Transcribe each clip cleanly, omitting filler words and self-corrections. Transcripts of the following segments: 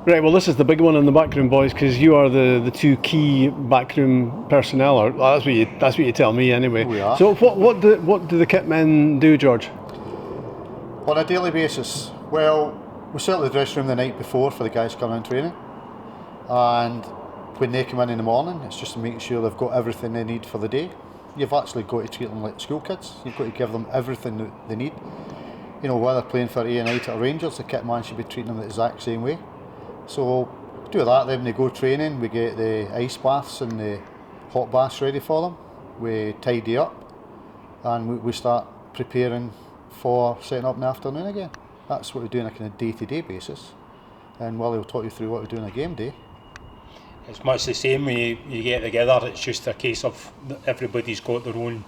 Right, well, this is the big one in the backroom, boys, because you are the two key backroom personnel. Or well, that's what you tell me anyway. We are. So what do the kit men do, George? On a daily basis, well, we set up the dressing room the night before for the guys coming in training, and when they come in the morning, it's just to make sure they've got everything they need for the day. You've actually got to treat them like school kids. You've got to give them everything that they need. You know, whether playing for A&I or Rangers, the kit man should be treating them the exact same way. So do that, then when they go training, we get the ice baths and the hot baths ready for them. We tidy up and we start preparing for setting up in the afternoon again. That's what we do on a kind of day-to-day basis. And Willie will talk you through what we do on a game day. It's much the same when you get together. It's just a case of everybody's got their own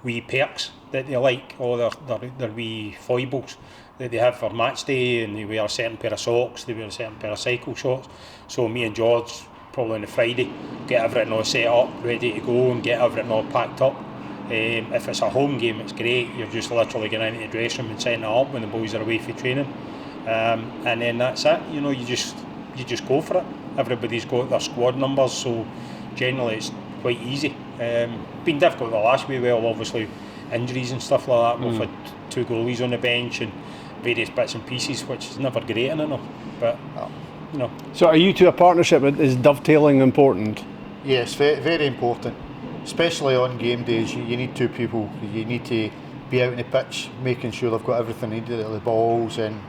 wee perks that they like, or their wee foibles that they have for match day, and they wear a certain pair of socks, they wear a certain pair of cycle shorts. So me and George, probably on the Friday, get everything all set up, ready to go, and get everything all packed up. If it's a home game, it's great. You're just literally going into the dressing room and setting it up when the boys are away for training, and then that's it. You know, you just go for it. Everybody's got their squad numbers, so generally it's quite easy. Been difficult the last wee while, obviously injuries and stuff like that. We've had two goalies on the bench and various bits and pieces, which is never great in enough. But you know. So are you two a partnership? Is dovetailing important? Yes, very, very important. Especially on game days, you need two people. You need to be out in the pitch, making sure they've got everything needed, the balls and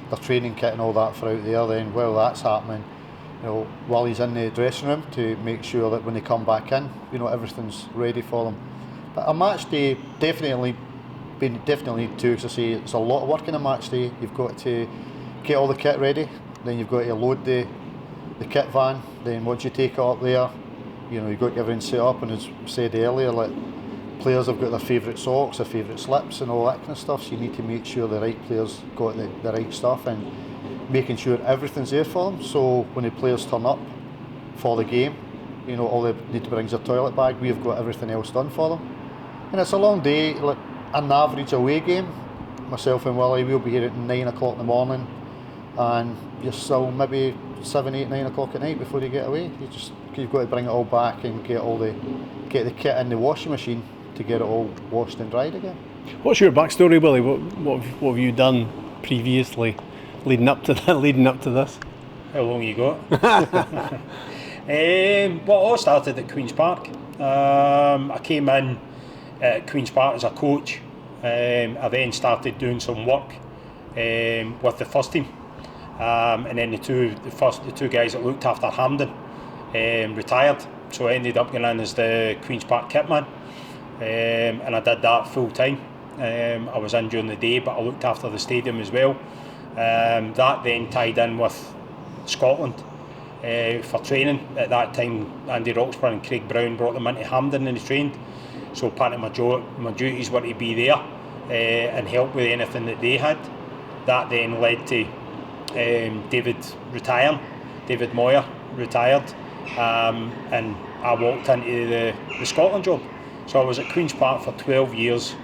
their training kit and all that for out there. Then while that's happening, Willie's in the dressing room to make sure that when they come back in, everything's ready for them. But a match day definitely need to, because I say it's a lot of work in a match day. You've got to get all the kit ready, then you've got to load the kit van. Then once you take it up there, you've got everything set up, and as said earlier, like players have got their favourite socks, their favourite slips and all that kind of stuff, so you need to make sure the right players got the right stuff and making sure everything's there for them. So when the players turn up for the game, all they need to bring is their toilet bag. We've got everything else done for them. And it's a long day. Like an average away game, myself and Willie, we'll be here at 9 o'clock in the morning, and you're still maybe 7, 8, 9 o'clock at night before you get away. You've got to bring it all back and get the kit in the washing machine to get it all washed and dried again. What's your backstory, Willie? What have you done previously, leading up to this? How long you got? Well, I all started at Queen's Park. I came in at Queen's Park as a coach. I then started doing some work with the first team, and then the two guys that looked after Hampden retired, so I ended up going in as the Queen's Park kitman, and I did that full time. I was in during the day, but I looked after the stadium as well. That then tied in with Scotland for training. At that time, Andy Roxburgh and Craig Brown brought them into Hampden and they trained. So part of my duties were to be there and help with anything that they had. That then led to David retiring. David Moyer retired, and I walked into the Scotland job. So I was at Queen's Park for 12 years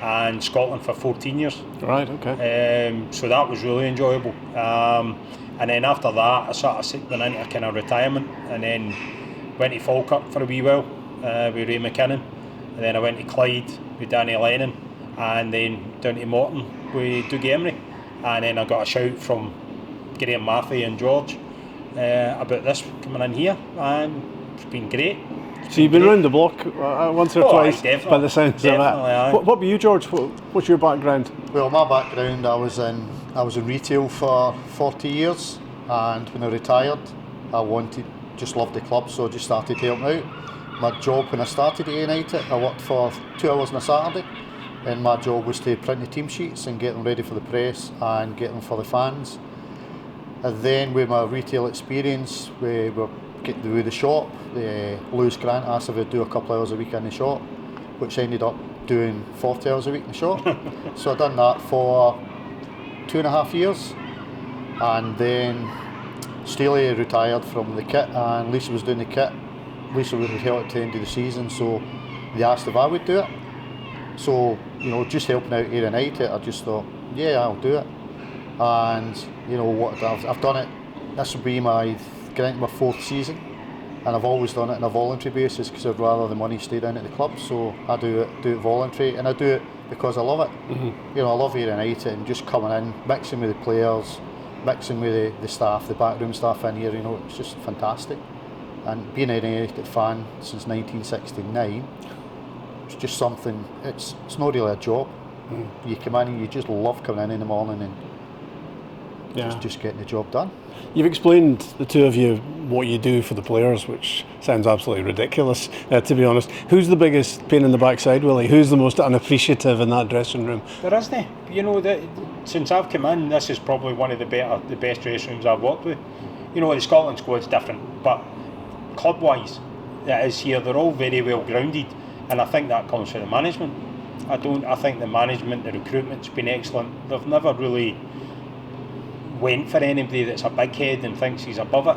and Scotland for 14 years. Right, okay. So that was really enjoyable. And then after that, I sort of went into a kind of retirement, and then went to Falkirk for a wee while with Ray McKinnon. And then I went to Clyde with Danny Lennon, and then down to Morton with Doug Emery. And then I got a shout from Graham Maffey and George about this coming in here, and it's been great. So you've been around the block once or twice, by the sounds of it. What about you, George? What's your background? Well, my background, I was in retail for 40 years, and when I retired, just loved the club, so I just started helping out. My job when I started at United, I worked for 2 hours on a Saturday, and my job was to print the team sheets and get them ready for the press and get them for the fans. And then with my retail experience, we were getting to the shop. Lewis Grant asked if I'd do a couple of hours a week in the shop, which I ended up doing 40 hours a week in the shop. So I've done that for 2.5 years, and then Staley retired from the kit, and Lisa was doing the kit. Lisa would have helped at the end of the season, so they asked if I would do it. So, just helping out here and night, I just thought, yeah, I'll do it. And, I've done it this will be my fourth season, and I've always done it on a voluntary basis because I'd rather the money stay down at the club. So I do it voluntary, and I do it because I love it. You know, I love Ayr United and just coming in, mixing with the players, mixing with the staff, the backroom staff in here. You know, it's just fantastic. And being an United fan since 1969, it's just something. It's not really a job. You come in and you just love coming in the morning and just getting the job done. You've explained, the two of you, what you do for the players, which sounds absolutely ridiculous, to be honest. Who's the biggest pain in the backside, Willie? Who's the most unappreciative in that dressing room? There isn't. You know, since I've come in, this is probably one of the best dressing rooms I've worked with. You know, the Scotland squad's different, but club-wise, it is here. They're all very well grounded, and I think that comes from the management. I think the management, the recruitment's been excellent. They've never really went for anybody that's a big head and thinks he's above it.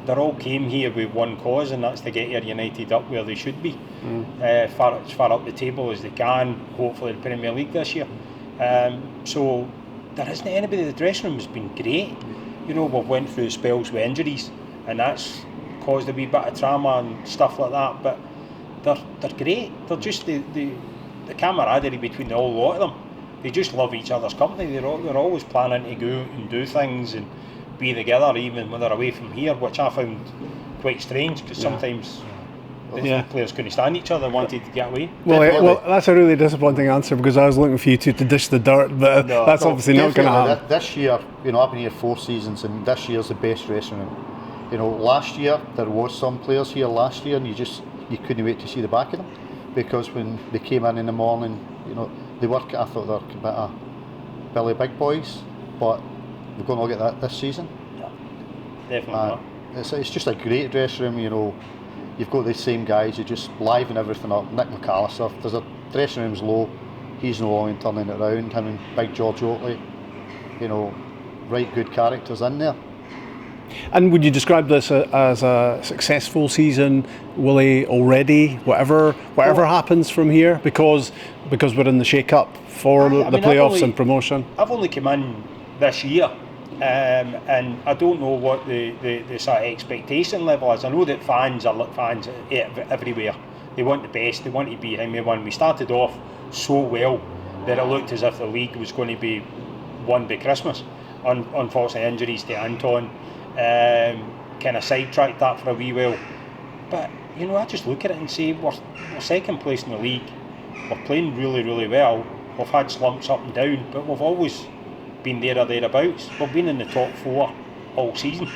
They all came here with one cause, and that's to get Ayr United up where they should be, as far up the table as they can. Hopefully the Premier League this year. So there isn't anybody. The dressing room has been great. You know, we've went through spells with injuries, and that's caused a wee bit of trauma and stuff like that. But they're great. They're just the camaraderie between the whole lot of them. They just love each other's company. They're always planning to go and do things and be together, even when they're away from here, which I found quite strange, because sometimes the players couldn't stand each other and wanted to get away. Well, that's a really disappointing answer, because I was looking for you two to dish the dirt, but that's obviously not going to happen. This year, you know, I've been here 4 seasons, and this year's the best dressing room. You know, last year there was some players here last year, and you couldn't wait to see the back of them, because when they came in the morning, you know, I thought they were a bit of Billy Big Boys, but we're going to look at that this season. Yeah, definitely not. It's just a great dressing room. You know, you've got the same guys who just liven everything up. Nick McAllister, there's a dressing room's low, he's no long in turning it around. Him and Big George Oatley, you know, right good characters in there. And would you describe this as a successful season, Willie, already? Whatever happens from here, because we're in the shake-up for the playoffs and promotion. I've only come in this year, and I don't know what the sort of expectation level is. I know that fans are fans everywhere. They want the best. They want to be in one. We started off so well that it looked as if the league was going to be won by Christmas. Unfortunately, injuries to Anton kind of sidetracked that for a wee while. But you know, I just look at it and say we're second place in the league. We're playing really, really well. We've had slumps up and down, but we've always been there or thereabouts. We've been in the top 4 all season.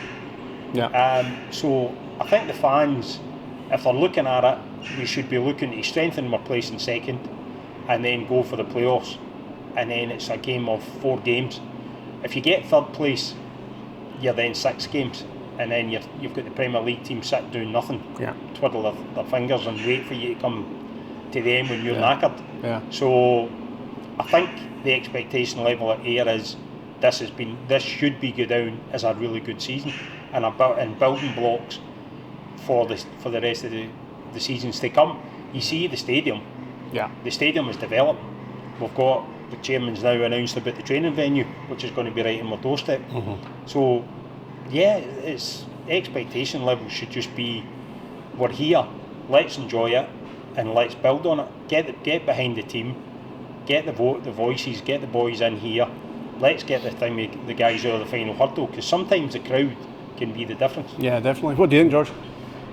Yeah. So I think the fans, if they're looking at it, we should be looking to strengthen our place in second, and then go for the playoffs. And then it's a game of 4 games. If you get third place, you're then 6 games, and then you've got the Premier League team sitting doing nothing, twiddle their fingers and wait for you to come to the end when you're knackered. Yeah. So I think the expectation level at Ayr is this should be go down as a really good season, and building blocks for the rest of the seasons to come. You see the stadium. Yeah. The stadium is developed. The chairman's now announced about the training venue, which is going to be right on my doorstep. So, yeah, it's expectation level should just be, we're here, let's enjoy it, and let's build on it. Get behind the team, get the voices, get the boys in here. Let's get the guys over the final hurdle, because sometimes the crowd can be the difference. Yeah, definitely. What do you think, George?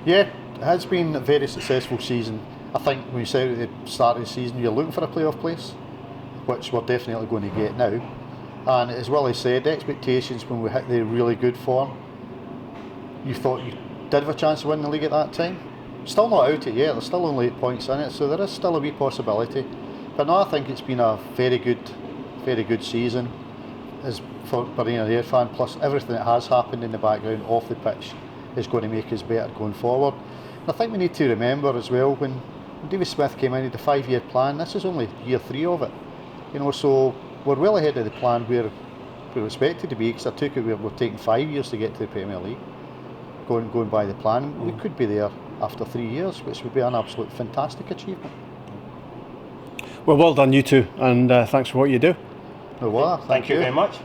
Yeah, it has been a very successful season. I think when you said at the start of the season you're looking for a playoff place, which we're definitely going to get now. And as Willie said, the expectations when we hit the really good form, you thought you did have a chance to win the league at that time. Still not out it yet, there's still only 8 points in it, so there is still a wee possibility. But no, I think it's been a very good season as for being an Ayr fan, plus everything that has happened in the background off the pitch is going to make us better going forward. And I think we need to remember as well, when David Smith came in, he had a 5-year plan. This is only year 3 of it. You know, so we're well ahead of the plan where we're expected to be, because I took it we're taking 5 years to get to the Premier League, going by the plan. We could be there after 3 years, which would be an absolute fantastic achievement. Well done you two, and thanks for what you do. No bother. Thank you very much.